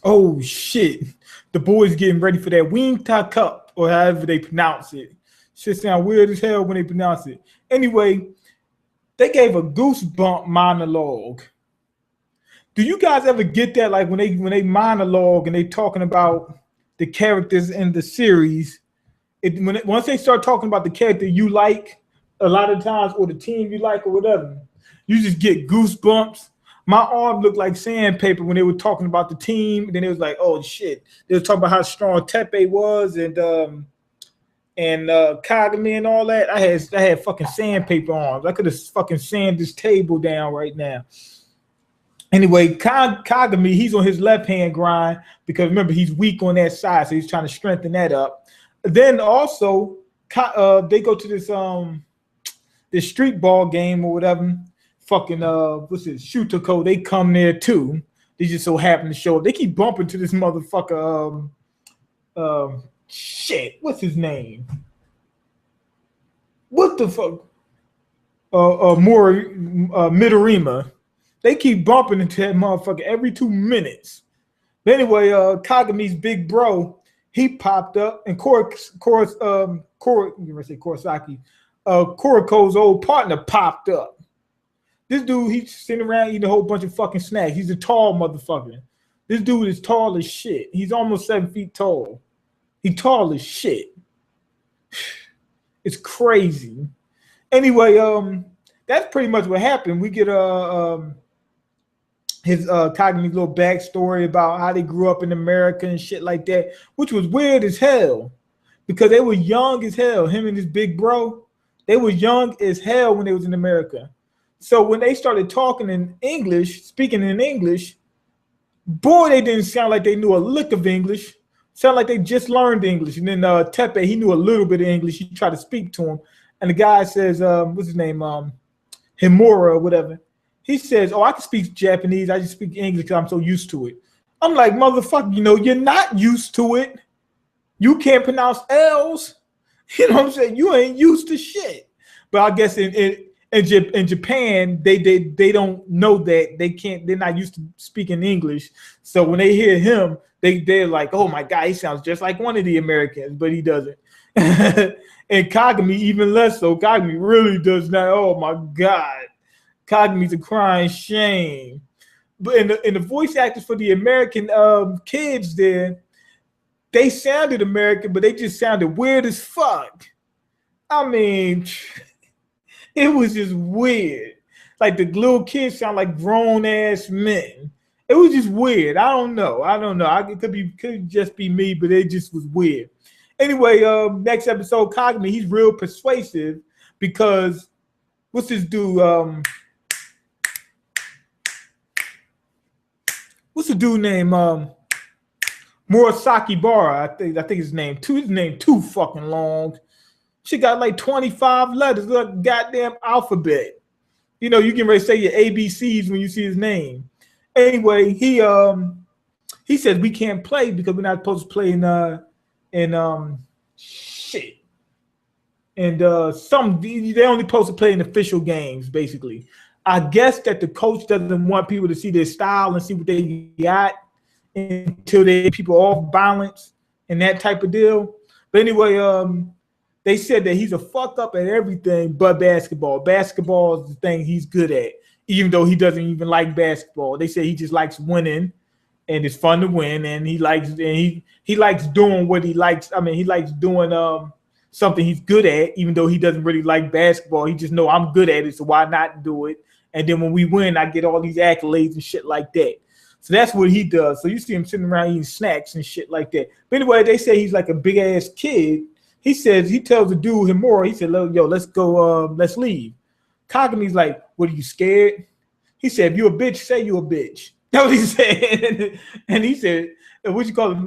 Oh shit! The boys getting ready for that Wing Ta Cup or however they pronounce it. Shit sound weird as hell when they pronounce it. Anyway, they gave a goosebump monologue. Do you guys ever get that? Like when they monologue and they talking about the characters in the series. Once they start talking about the character you like, a lot of times, or the team you like, or whatever, you just get goosebumps. My arm looked like sandpaper when they were talking about the team. And then it was like, oh shit! They were talking about how strong Tepe was and Kagami and all that. I had fucking sandpaper arms. I could have fucking sanded this table down right now. Anyway, Kagami, he's on his left hand grind because remember he's weak on that side, so he's trying to strengthen that up. Then also, they go to this street ball game or whatever. Fucking what's it? Shutako. They come there too. They just so happen to show up. They keep bumping to this motherfucker. Shit. What's his name? What the fuck? Midorima. They keep bumping into that motherfucker every 2 minutes. But anyway, Kagami's big bro, he popped up, and Kuroko's old partner popped up. This dude, he's sitting around eating a whole bunch of fucking snacks. He's a tall motherfucker. This dude is tall as shit. He's almost 7 feet tall. He's tall as shit. It's crazy. Anyway, that's pretty much what happened. We get his Kagami's little backstory about how they grew up in America and shit like that, which was weird as hell because they were young as hell. Him and his big bro, they were young as hell when they was in America. So when they started talking in English, speaking in English, boy, they didn't sound like they knew a lick of English. Sound like they just learned English. And then Tepe, he knew a little bit of English. He tried to speak to him. And the guy says, what's his name? Himuro or whatever. He says, oh, I can speak Japanese. I just speak English because I'm so used to it. I'm like, motherfucker, you're not used to it. You can't pronounce L's. You know what I'm saying? You ain't used to shit. But I guess in Japan, they don't know that. They're not used to speaking English. So when they hear him, they're like, oh my God, he sounds just like one of the Americans, but he doesn't. And Kagami, even less so. Kagami really does not. Oh my God. Kagami's a crying shame. But in the voice actors for the American kids there, they sounded American, but they just sounded weird as fuck. I mean, it was just weird. Like the little kids sound like grown ass men. It was just weird. I don't know. It could just be me, but it just was weird. Anyway, next episode, Kagami, he's real persuasive because what's this dude? What's the dude named Murasaki Bara? I think his name too fucking long. She got like 25 letters, like a goddamn alphabet. You can really say your ABCs when you see his name. Anyway, he says we can't play because we're not supposed to play in shit. And they're only supposed to play in official games, basically. I guess that the coach doesn't want people to see their style and see what they got until they people off balance and that type of deal. But anyway, they said that he's a fuck up at everything but basketball. Basketball is the thing he's good at, even though he doesn't even like basketball. They say he just likes winning, and it's fun to win, and he likes doing what he likes. I mean, he likes doing something he's good at, even though he doesn't really like basketball. He just know I'm good at it, so why not do it? And then when we win, I get all these accolades and shit like that. So that's what he does. So you see him sitting around eating snacks and shit like that. But anyway, they say he's like a big ass kid. He tells the dude Himuro, he said, yo, let's go, let's leave. Kagami's like, what, are you scared? He said, if you a bitch, say you a bitch. That's what he said. And he said, what you call him,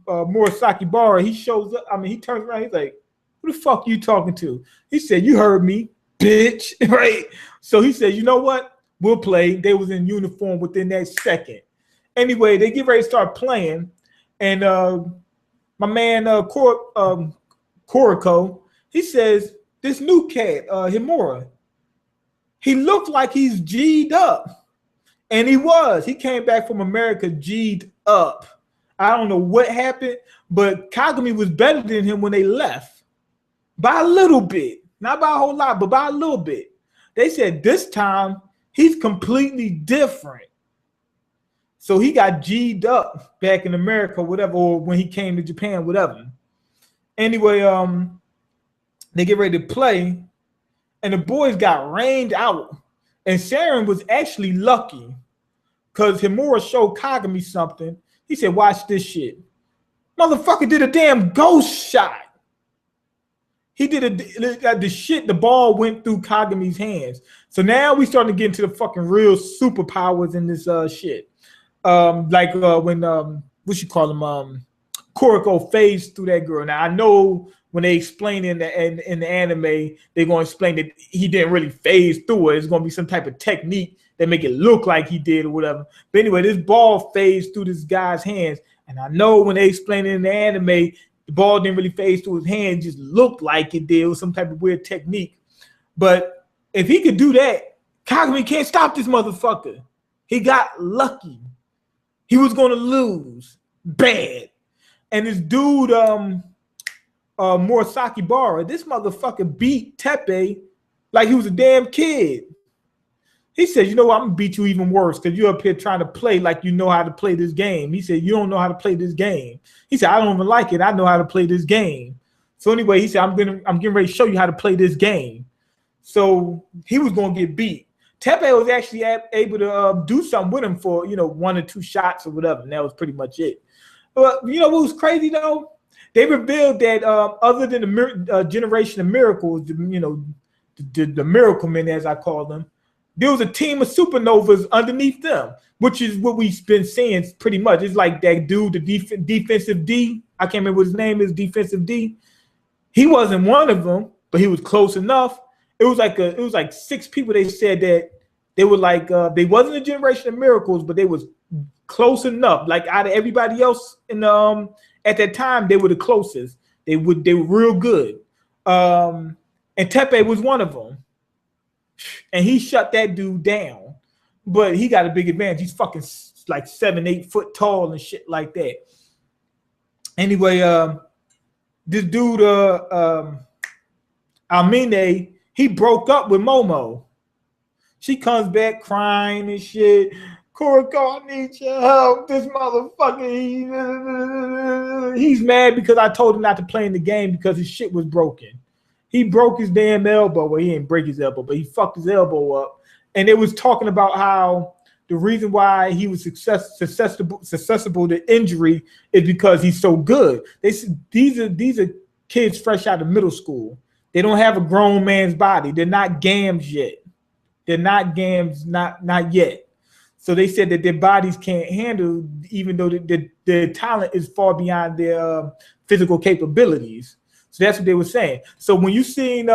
Murasaki Bara, he shows up. I mean, he turns around, he's like, who the fuck you talking to? He said, you heard me, bitch, right? So he said, you know what? We'll play. They was in uniform within that second. Anyway, they get ready to start playing. And my man Kuroko, he says, this new cat, Himura, he looked like he's G'd up. And he came back from America G'd up. I don't know what happened, but Kagami was better than him when they left. By a little bit. Not by a whole lot, but by a little bit. They said this time he's completely different. So he got G'd up back in America, whatever, or when he came to Japan, whatever. Anyway, they get ready to play, and the boys got rained out. And Sharon was actually lucky because Himuro showed Kagami something. He said, watch this shit. Motherfucker did a damn ghost shot. He did the shit, the ball went through Kagami's hands. So now we starting to get into the fucking real superpowers in this shit. When what you call him, Kuroko phased through that girl. Now I know when they explain in the anime, they're gonna explain that he didn't really phase through it. It's gonna be some type of technique that make it look like he did or whatever. But anyway, this ball phased through this guy's hands, and I know when they explain it in the anime, the ball didn't really phase through his hand, just looked like it did. It was some type of weird technique. But if he could do that, Kagami can't stop this motherfucker. He got lucky. He was gonna lose bad. And this dude, Murasaki Bara, this motherfucker beat Teppei like he was a damn kid. He said, you know what, I'm gonna beat you even worse because you're up here trying to play like you know how to play this game. He said, you don't know how to play this game. He said, I don't even like it. I know how to play this game. So anyway, he said, I'm getting ready to show you how to play this game. So he was gonna get beat. Teppei was actually able to do something with him for 1 or 2 shots or whatever, and that was pretty much it. But you know what was crazy though? They revealed that other than the generation of miracles, the miracle men, as I call them, there was a team of supernovas underneath them, which is what we've been seeing pretty much. It's like that dude, the defensive D. I can't remember what his name is, defensive D. He wasn't one of them, but he was close enough. It was like 6 people. They said that they were like they wasn't a generation of miracles, but they was close enough. Like out of everybody else in at that time, they were the closest. They were real good. And Teppei was one of them. And he shut that dude down. But he got a big advantage. He's fucking like 7-8 foot tall and shit like that. Anyway, this dude, Almine, he broke up with Momo. She comes back crying and shit. Kuroko, I need your help. This motherfucker, he's mad because I told him not to play in the game because his shit was broken. He broke his damn elbow. Well, he didn't break his elbow, but he fucked his elbow up. And it was talking about how the reason why he was susceptible to injury is because he's so good. These are kids fresh out of middle school. They don't have a grown man's body. They're not gams yet. They're not gams, not yet. So they said that their bodies can't handle, even though their talent is far beyond their physical capabilities. So that's what they were saying. So when you seen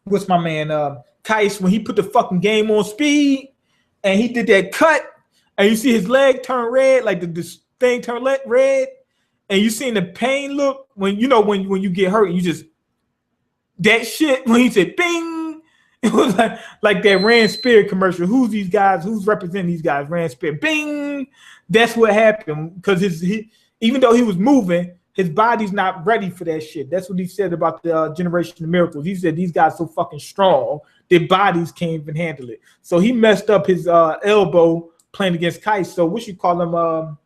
what's my man Kais, when he put the fucking game on speed and he did that cut and you see his leg turn red, like the thing turn red, and you seen the pain look when you get hurt, you just that shit when he said bing, it was like that Rand Spirit commercial. Who's these guys? Who's representing these guys? Rand Spirit. Bing. That's what happened because even though he was moving, his body's not ready for that shit. That's what he said about the Generation of Miracles. He said these guys so fucking strong, their bodies can't even handle it. So he messed up his elbow playing against Kai. So what you call him?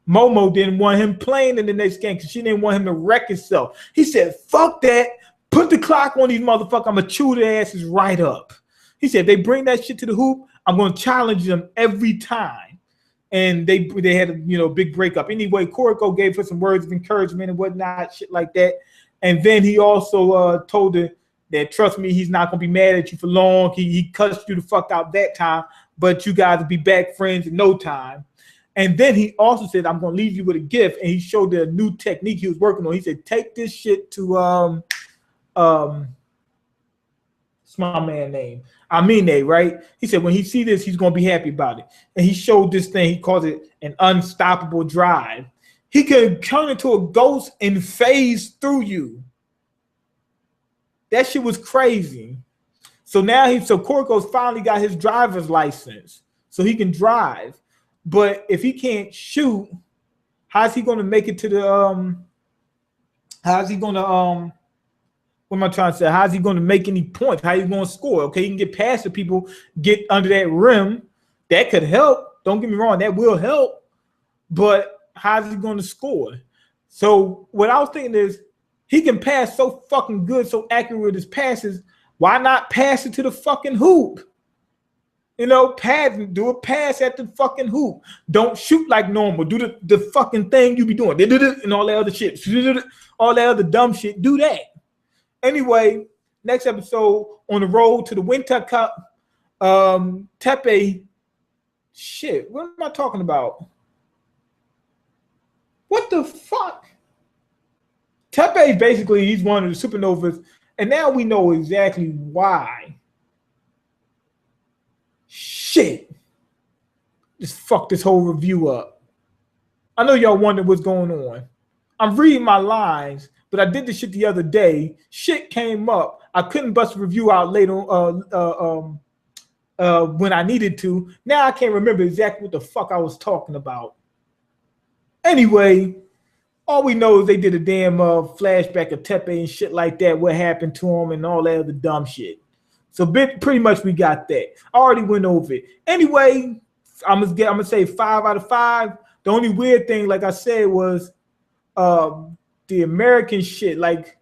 Momo didn't want him playing in the next game because she didn't want him to wreck himself. He said, fuck that. Put the clock on these motherfuckers. I'm going to chew their asses right up. He said, they bring that shit to the hoop, I'm going to challenge them every time. And they had a big breakup. Anyway, Kuroko gave her some words of encouragement and whatnot, shit like that. And then he also told her that, trust me, he's not going to be mad at you for long. He cussed you the fuck out that time, but you guys will be back friends in no time. And then he also said, I'm going to leave you with a gift. And he showed the new technique he was working on. He said, take this shit to what's my man name? Amine, right? He said when he see this, he's gonna be happy about it. And he showed this thing, he calls it an unstoppable drive. He can turn into a ghost and phase through you. That shit was crazy. So now Kuriko's finally got his driver's license. so he can drive. But if he can't shoot, how's he going to make it to the how's he going to what am I trying to say? How's he going to make any points? How you going to score? Okay, you can get past the people, get under that rim. That could help. Don't get me wrong, that will help. But how's he going to score? So what I was thinking is, he can pass so fucking good, so accurate with his passes. Why not pass it to the fucking hoop? You know, do a pass at the fucking hoop. Don't shoot like normal. Do the fucking thing you be doing. And all that other shit. All that other dumb shit. Do that. Anyway, next episode, on the road to the Winter Cup, Tepe. Shit, what am I talking about? What the fuck? Tepe, basically, he's one of the Supernovas, and now we know exactly why. Shit. Just fuck this whole review up. I know y'all wonder what's going on. I'm reading my lines, but I did this shit the other day. Shit came up. I couldn't bust a review out later when I needed to. Now I can't remember exactly what the fuck I was talking about. Anyway, all we know is they did a damn flashback of Tepe and shit like that, what happened to him and all that other dumb shit. So pretty much we got that. I already went over it. Anyway, I'm gonna say 5 out of 5. The only weird thing, like I said, was the American shit. Like,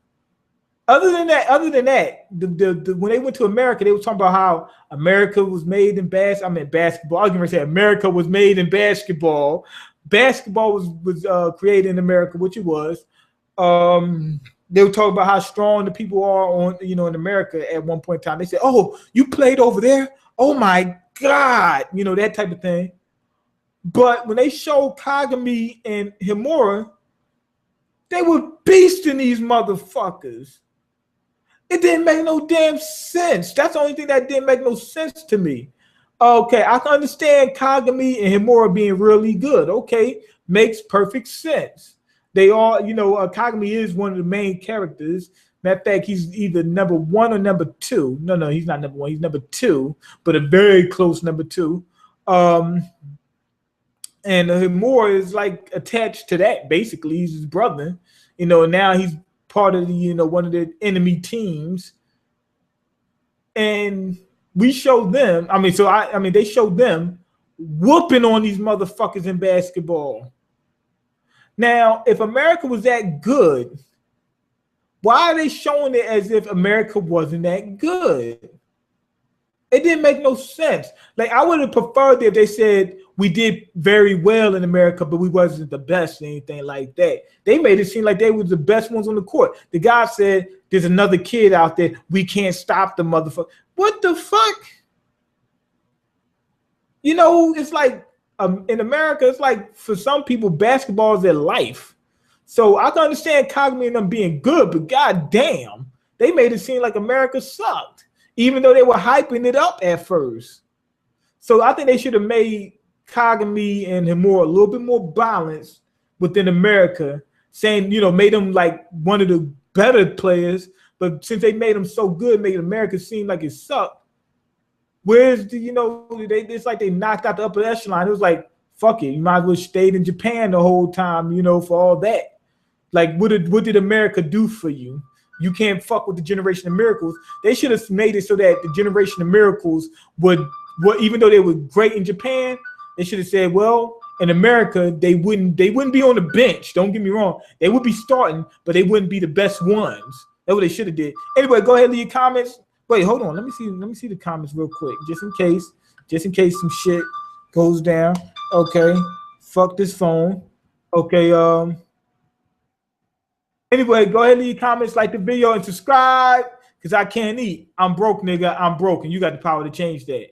other than that, when they went to America, they were talking about how America was made in basketball. I was gonna say America was made in basketball. Basketball was created in America, which it was. They were talking about how strong the people are in America at one point in time. They said, "Oh, you played over there? Oh my God," that type of thing. But when they showed Kagami and Himuro, they were beasting these motherfuckers. It didn't make no damn sense. That's the only thing that didn't make no sense to me. Okay, I can understand Kagami and Himuro being really good. Okay, makes perfect sense. They all, Kagami is one of the main characters. Matter of fact, he's either number 1 or number 2. No, he's not number 1. He's number 2, but a very close number 2. And Himuro is like attached to that. Basically, he's his brother. Now he's part of the, one of the enemy teams. And we showed them. They showed them whooping on these motherfuckers in basketball. Now, if America was that good, why are they showing it as if America wasn't that good? It didn't make no sense. Like, I would have preferred if they said we did very well in America, but we wasn't the best or anything like that. They made it seem like they were the best ones on the court. The guy said, "There's another kid out there. We can't stop the motherfucker." What the fuck? It's like in America, it's like for some people, basketball is their life. So I can understand Kagami and them being good, but goddamn, they made it seem like America sucked, even though they were hyping it up at first. So I think they should have made Kagami and Himuro a little bit more balanced within America, saying, made them like one of the better players. But since they made them so good, made America seem like it sucked. Where's it's like they knocked out the upper echelon. It was like, fuck it, you might as well stayed in Japan the whole time, for all that. Like, what did America do for you? You can't fuck with the Generation of Miracles. They should have made it so that the Generation of Miracles would even though they were great in Japan, they should have said, well, in America, they wouldn't be on the bench. Don't get me wrong. They would be starting, but they wouldn't be the best ones. That's what they should have did. Anyway, go ahead and leave your comments. Wait, hold on. Let me see the comments real quick, just in case some shit goes down. Okay. Fuck this phone. Okay. Anyway, go ahead and leave your comments, like the video, and subscribe, because I can't eat. I'm broke, nigga. I'm broke, and you got the power to change that.